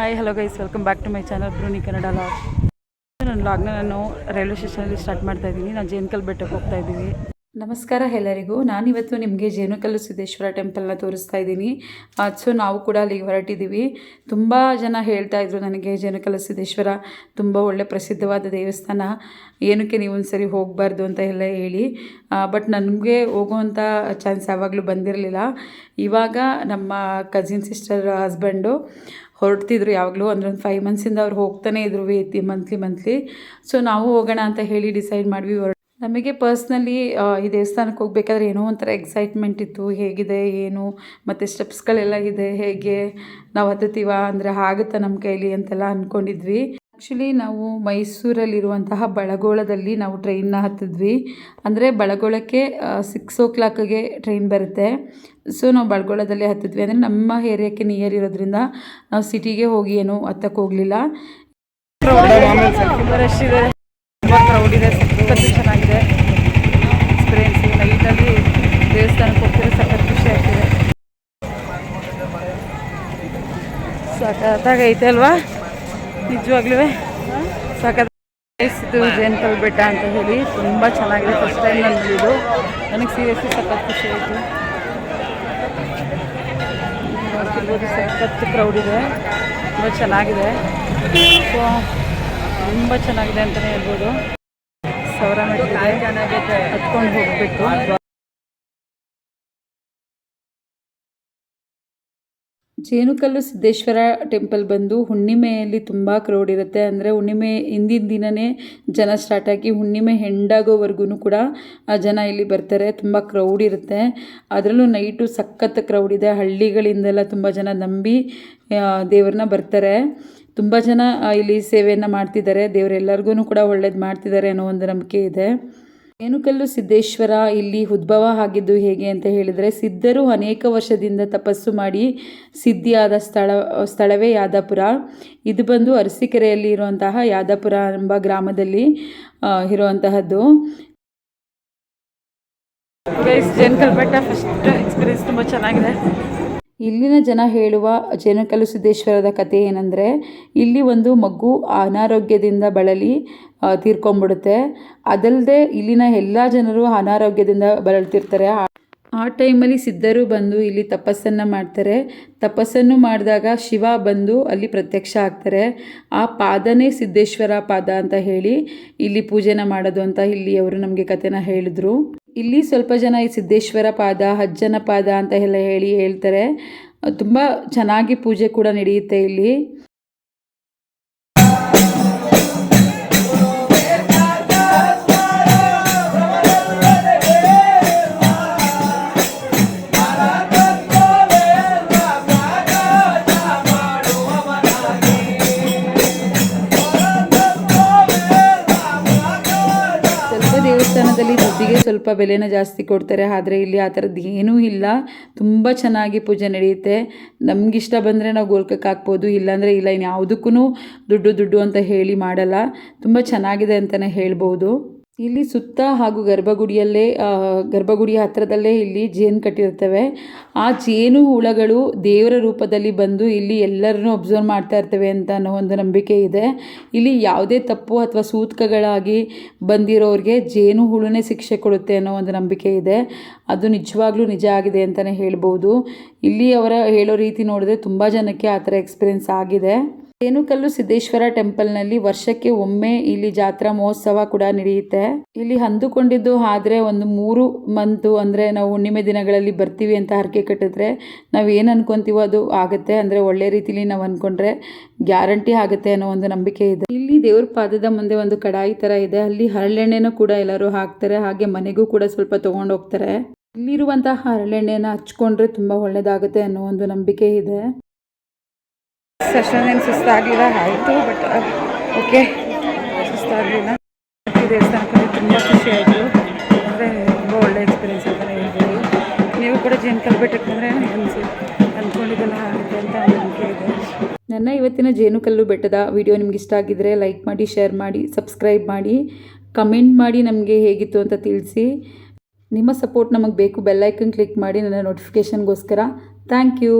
Hi hello guys, welcome back to my channel Bruni Kannada vlog. ನನ್ನ ಲಾಗ್ನ ನಾನು ರೈಲ್ವೆ ಸ್ಟೇಷನಲ್ಲಿ ಸ್ಟಾರ್ಟ್ ಮಾಡ್ತಾ ಇದ್ದೀನಿ. ನಾನು ಜೇನುಕಲ್ಲು ಬೆಟ್ಟಕ್ಕೆ ಹೋಗ್ತಾ ಇದ್ದೀವಿ. ನಮಸ್ಕಾರ ಎಲ್ಲರಿಗೂ. ನಾನಿವತ್ತು ನಿಮಗೆ ಜೇನುಕಲ್ಲು ಸಿದ್ದೇಶ್ವರ ಟೆಂಪಲ್ನ ತೋರಿಸ್ತಾ ಇದ್ದೀನಿ. ಸೊ ನಾವು ಕೂಡ ಅಲ್ಲಿಗೆ ಹೊರಟಿದ್ದೀವಿ. ತುಂಬ ಜನ ಹೇಳ್ತಾ ಇದ್ರು ನನಗೆ ಜೇನುಕಲ್ಲು ಸಿದ್ದೇಶ್ವರ ತುಂಬ ಒಳ್ಳೆ ಪ್ರಸಿದ್ಧವಾದ ದೇವಸ್ಥಾನ, ಏನಕ್ಕೆ ನೀವು ಒಂದು ಸರಿ ಹೋಗಬಾರ್ದು ಅಂತ ಎಲ್ಲ ಹೇಳಿ. ಬಟ್ ನನಗೆ ಹೋಗುವಂಥ ಚಾನ್ಸ್ ಯಾವಾಗಲೂ ಬಂದಿರಲಿಲ್ಲ. ಇವಾಗ ನಮ್ಮ ಕಸಿನ್ ಸಿಸ್ಟರ್ ಹಸ್ಬೆಂಡು ಹೊರಡ್ತಿದ್ರು ಯಾವಾಗಲೂ, ಅಂದರೆ ಒಂದು 5 ಮಂತ್ಸಿಂದ ಅವ್ರು ಹೋಗ್ತಾನೆ ಇದ್ರು ಮಂತ್ಲಿ. ಸೊ ನಾವು ಹೋಗೋಣ ಅಂತ ಹೇಳಿ ಡಿಸೈಡ್ ಮಾಡಿದ್ವಿ. ನಮಗೆ ಪರ್ಸ್ನಲಿ ಈ ದೇವಸ್ಥಾನಕ್ಕೆ ಹೋಗ್ಬೇಕಾದ್ರೆ ಏನೋ ಒಂಥರ ಎಕ್ಸೈಟ್ಮೆಂಟ್ ಇತ್ತು. ಹೇಗಿದೆ ಏನು, ಮತ್ತು ಸ್ಟೆಪ್ಸ್ಗಳೆಲ್ಲ ಇದೆ, ಹೇಗೆ ನಾವು ಹತ್ತುತ್ತೀವ ಅಂದರೆ ಆಗುತ್ತಾ ನಮ್ಮ ಕೈಲಿ ಅಂತೆಲ್ಲ ಅಂದ್ಕೊಂಡಿದ್ವಿ. ಆ್ಯಕ್ಚುಲಿ ನಾವು ಮೈಸೂರಲ್ಲಿರುವಂತಹ ಬಳಗೋಳದಲ್ಲಿ ನಾವು ಟ್ರೈನ್ನ ಹತ್ತಿದ್ವಿ. ಅಂದರೆ ಬಳಗೋಳಕ್ಕೆ 6 o'clock ಟ್ರೈನ್ ಬರುತ್ತೆ. ಸೊ ನಾವು ಬಳಗೋಳದಲ್ಲಿ ಹತ್ತಿದ್ವಿ. ಅಂದರೆ ನಮ್ಮ ಏರಿಯಾಕ್ಕೆ ನಿಯರ್ ಇರೋದ್ರಿಂದ ನಾವು ಸಿಟಿಗೆ ಹೋಗಿ ಏನು ಹತ್ತಕ್ಕೆ ಹೋಗಲಿಲ್ಲ. ರಶ್ ಇದೆ, ತುಂಬ ಕ್ರೌಡ್ ಇದೆ, ಸಖತ್ತು ಚೆನ್ನಾಗಿದೆ ಎಕ್ಸ್ಪೀರಿಯೆನ್ಸ್. ನೈಟಲ್ಲಿ ದೇವಸ್ಥಾನಕ್ಕೆ ಹೋಗ್ತಿದ್ರೆ ಸಖತ್ತು ಖುಷಿ ಆಗ್ತಿದೆ. ಸಖತ್ತಾಗೈತೆ ಅಲ್ವಾ, ನಿಜವಾಗ್ಲೂ ಸಖತ್. ಇದು ಜೇನುಕಲ್ಲು ಬೆಟ್ಟ ಅಂತ ಹೇಳಿ ತುಂಬ ಚೆನ್ನಾಗಿದೆ. ಫಸ್ಟ್ ಟೈಮ್ ನಾನು ನೋಡಿದ್ದು, ನನಗೆ ಸೀರಿಯಸ್ಲಿ ಸಖತ್ ಖುಷಿ ಆಯಿತು. ನೋಡ್ತಿರ್ಬೋದು, ಸಖತ್ತು ಕ್ರೌಡ್ ಇದೆ, ತುಂಬ ಚೆನ್ನಾಗಿದೆ. ಸೊ ತುಂಬ ಚೆನ್ನಾಗಿದೆ ಅಂತಲೇ ಹೇಳ್ಬೋದು. 1000 ಮೆಟ್ಟಿಲಿದೆ, ಹತ್ಕೊಂಡು ಹೋಗಬೇಕು. ಜೇನುಕಲ್ಲು ಸಿದ್ದೇಶ್ವರ ಟೆಂಪಲ್ ಬಂದು ಹುಣ್ಣಿಮೆಯಲ್ಲಿ ತುಂಬ ಕ್ರೌಡ್ ಇರುತ್ತೆ. ಅಂದರೆ ಹುಣ್ಣಿಮೆ ಹಿಂದಿನ ದಿನವೇ ಜನ ಸ್ಟಾರ್ಟ್ ಆಗಿ ಹುಣ್ಣಿಮೆ ಹೆಂಡಾಗೋವರೆಗೂ ಕೂಡ ಜನ ಇಲ್ಲಿ ಬರ್ತಾರೆ. ತುಂಬ ಕ್ರೌಡ್ ಇರುತ್ತೆ. ಅದರಲ್ಲೂ ನೈಟು ಸಖತ್ ಕ್ರೌಡ್ ಇದೆ. ಹಳ್ಳಿಗಳಿಂದೆಲ್ಲ ತುಂಬ ಜನ ನಂಬಿ ದೇವ್ರನ್ನ ಬರ್ತಾರೆ. ತುಂಬ ಜನ ಇಲ್ಲಿ ಸೇವೆಯನ್ನು ಮಾಡ್ತಿದ್ದಾರೆ. ದೇವರೆಲ್ಲರಿಗೂ ಕೂಡ ಒಳ್ಳೇದು ಮಾಡ್ತಿದ್ದಾರೆ ಅನ್ನೋ ಒಂದು ನಂಬಿಕೆ ಇದೆ. ಜೇನುಕಲ್ಲು ಸಿದ್ದೇಶ್ವರ ಇಲ್ಲಿ ಉದ್ಭವ ಆಗಿದ್ದು ಹೇಗೆ ಅಂತ ಹೇಳಿದರೆ, ಸಿದ್ಧರು ಅನೇಕ ವರ್ಷದಿಂದ ತಪಸ್ಸು ಮಾಡಿ ಸಿದ್ಧಿಯಾದ ಸ್ಥಳವೇ ಯಾದಪುರ. ಇದು ಬಂದು ಅರಸೀಕೆರೆಯಲ್ಲಿ ಇರುವಂತಹ ಯಾದಪುರ ಎಂಬ ಗ್ರಾಮದಲ್ಲಿ ಇರುವಂತಹದ್ದು. ಜೇನುಕಲ್ಲು ಬೆಟ್ಟ ಫಸ್ಟ್ ಎಕ್ಸ್ಪೀರಿಯನ್ಸ್ ತುಂಬ ಚೆನ್ನಾಗಿದೆ. ಇಲ್ಲಿನ ಜನ ಹೇಳುವ ಜೇನುಕಲ್ಲು ಸಿದ್ದೇಶ್ವರದ ಕಥೆ ಏನಂದರೆ, ಇಲ್ಲಿ ಒಂದು ಮಗು ಅನಾರೋಗ್ಯದಿಂದ ಬಳಲಿ ತೀರ್ಕೊಂಡ್ಬಿಡುತ್ತೆ. ಅದಲ್ಲದೆ ಇಲ್ಲಿನ ಎಲ್ಲ ಜನರು ಅನಾರೋಗ್ಯದಿಂದ ಬಳಲ್ತಿರ್ತಾರೆ. ಆ ಟೈಮಲ್ಲಿ ಸಿದ್ಧರು ಬಂದು ಇಲ್ಲಿ ತಪಸ್ಸನ್ನು ಮಾಡ್ತಾರೆ. ತಪಸ್ಸನ್ನು ಮಾಡಿದಾಗ ಶಿವ ಬಂದು ಅಲ್ಲಿ ಪ್ರತ್ಯಕ್ಷ ಆಗ್ತಾರೆ. ಆ ಪಾದನೇ ಸಿದ್ದೇಶ್ವರ ಪಾದ ಅಂತ ಹೇಳಿ ಇಲ್ಲಿ ಪೂಜೆನ ಮಾಡೋದು ಅಂತ ಇಲ್ಲಿ ಅವರು ನಮಗೆ ಕಥೆನ ಹೇಳಿದ್ರು. ಇಲ್ಲಿ ಸ್ವಲ್ಪ ಜನ ಈ ಸಿದ್ದೇಶ್ವರ ಪಾದ, ಅಜ್ಜನ ಪಾದ ಅಂತ ಎಲ್ಲ ಹೇಳ್ತಾರೆ. ತುಂಬ ಚೆನ್ನಾಗಿ ಪೂಜೆ ಕೂಡ ನಡೆಯುತ್ತೆ ಇಲ್ಲಿ. ದೇವಸ್ಥಾನದಲ್ಲಿ ದುಡ್ಡಿಗೆ ಸ್ವಲ್ಪ ಬೆಲೆನ ಜಾಸ್ತಿ ಕೊಡ್ತಾರೆ, ಆದರೆ ಇಲ್ಲಿ ಆ ಥರದ್ದು ಏನೂ ಇಲ್ಲ. ತುಂಬ ಚೆನ್ನಾಗಿ ಪೂಜೆ ನಡೆಯುತ್ತೆ. ನಮಗಿಷ್ಟ ಬಂದರೆ ನಾವು ಗೋಲ್ಕಕ್ಕೆ ಹಾಕ್ಬೋದು, ಇಲ್ಲಾಂದರೆ ಇಲ್ಲ. ಇನ್ಯಾವುದಕ್ಕೂ ದುಡ್ಡು ಅಂತ ಹೇಳಿ ಮಾಡಲ್ಲ. ತುಂಬ ಚೆನ್ನಾಗಿದೆ ಅಂತಲೇ ಹೇಳ್ಬೋದು. ಇಲ್ಲಿ ಸುತ್ತ ಹಾಗೂ ಗರ್ಭಗುಡಿಯ ಹತ್ತಿರದಲ್ಲೇ ಇಲ್ಲಿ ಜೇನು ಕಟ್ಟಿರ್ತವೆ. ಆ ಜೇನು ಹುಳಗಳು ದೇವರ ರೂಪದಲ್ಲಿ ಬಂದು ಇಲ್ಲಿ ಎಲ್ಲರನ್ನೂ ಅಬ್ಸರ್ವ್ ಮಾಡ್ತಾ ಇರ್ತವೆ ಅಂತ ಅನ್ನೋ ಒಂದು ನಂಬಿಕೆ ಇದೆ. ಇಲ್ಲಿ ಯಾವುದೇ ತಪ್ಪು ಅಥವಾ ಸೂತಕಗಳಾಗಿ ಬಂದಿರೋರಿಗೆ ಜೇನು ಹುಳುನೇ ಶಿಕ್ಷೆ ಕೊಡುತ್ತೆ ಅನ್ನೋ ಒಂದು ನಂಬಿಕೆ ಇದೆ. ಅದು ನಿಜವಾಗ್ಲೂ ನಿಜ ಆಗಿದೆ ಅಂತಲೇ ಹೇಳ್ಬೋದು. ಇಲ್ಲಿ ಅವರ ಹೇಳೋ ರೀತಿ ನೋಡಿದ್ರೆ ತುಂಬ ಜನಕ್ಕೆ ಆ ಥರ ಎಕ್ಸ್ಪೀರಿಯೆನ್ಸ್ ಆಗಿದೆ. ಜೇನುಕಲ್ಲು ಸಿದ್ದೇಶ್ವರ ಟೆಂಪಲ್ನಲ್ಲಿ ವರ್ಷಕ್ಕೆ ಒಮ್ಮೆ ಇಲ್ಲಿ ಜಾತ್ರಾ ಮಹೋತ್ಸವ ಕೂಡ ನಡೆಯುತ್ತೆ. ಇಲ್ಲಿ ಅಂದುಕೊಂಡಿದ್ದು ಆದರೆ ಒಂದು 3 ಮಂತು, ಅಂದರೆ ನಾವು ಹುಣ್ಣಿಮೆ ದಿನಗಳಲ್ಲಿ ಬರ್ತೀವಿ ಅಂತ ಹರಕೆ ಕಟ್ಟಿದ್ರೆ ನಾವು ಏನು ಅನ್ಕೊತೀವೋ ಅದು ಆಗುತ್ತೆ. ಅಂದರೆ ಒಳ್ಳೆ ರೀತಿಲಿ ನಾವು ಅಂದ್ಕೊಂಡ್ರೆ ಗ್ಯಾರಂಟಿ ಆಗುತ್ತೆ ಅನ್ನೋ ಒಂದು ನಂಬಿಕೆ ಇದೆ. ಇಲ್ಲಿ ದೇವ್ರ ಪಾದದ ಮುಂದೆ ಒಂದು ಕಡಾಯಿ ಥರ ಇದೆ. ಅಲ್ಲಿ ಹರಳೆಣ್ಣೆನೂ ಕೂಡ ಎಲ್ಲರೂ ಹಾಕ್ತಾರೆ. ಹಾಗೆ ಮನೆಗೂ ಕೂಡ ಸ್ವಲ್ಪ ತೊಗೊಂಡು ಹೋಗ್ತಾರೆ. ಇಲ್ಲಿರುವಂತಹ ಹರಳೆಣ್ಣೆನ ಹಚ್ಕೊಂಡ್ರೆ ತುಂಬ ಒಳ್ಳೆಯದಾಗುತ್ತೆ ಅನ್ನೋ ಒಂದು ನಂಬಿಕೆ ಇದೆ. ಅಷ್ಟೊಂದೇನು ಸುಸ್ತಾಗಲಿಲ್ಲ, ಆಯಿತು. ಬಟ್ ಓಕೆ, ಸುಸ್ತಾಗಲಿಲ್ಲ. ದೇವಸ್ಥಾನಕ್ಕೆ ತುಂಬ ಖುಷಿ ಆಯಿತು. ಅಂದರೆ ತುಂಬ ಒಳ್ಳೆ ಎಕ್ಸ್ಪೀರಿಯೆನ್ಸ್ ಅಂತಲೇ ಹೇಳ್ಬೋದು. ನೀವು ಕೂಡ ಜೇನುಕಲ್ಲು ಬೆಟ್ಟಕ್ಕೆ ಬಂದರೆ ಅಂದ್ಕೊಂಡಿದ್ದೆಲ್ಲ ಆಗುತ್ತೆ ಅಂತ ನಂಬಿಕೆ ಇದೆ. ನನ್ನ ಇವತ್ತಿನ ಜೇನುಕಲ್ಲು ಬೆಟ್ಟದ ವಿಡಿಯೋ ನಿಮ್ಗೆ ಇಷ್ಟ ಆಗಿದ್ದರೆ ಲೈಕ್ ಮಾಡಿ, ಶೇರ್ ಮಾಡಿ, ಸಬ್ಸ್ಕ್ರೈಬ್ ಮಾಡಿ, ಕಮೆಂಟ್ ಮಾಡಿ ನಮಗೆ ಹೇಗಿತ್ತು ಅಂತ ತಿಳಿಸಿ. ನಿಮ್ಮ ಸಪೋರ್ಟ್ ನಮಗೆ ಬೇಕು. ಬೆಲ್ ಐಕನ್ ಕ್ಲಿಕ್ ಮಾಡಿ ನನ್ನ ನೋಟಿಫಿಕೇಷನ್ಗೋಸ್ಕರ. Thank you.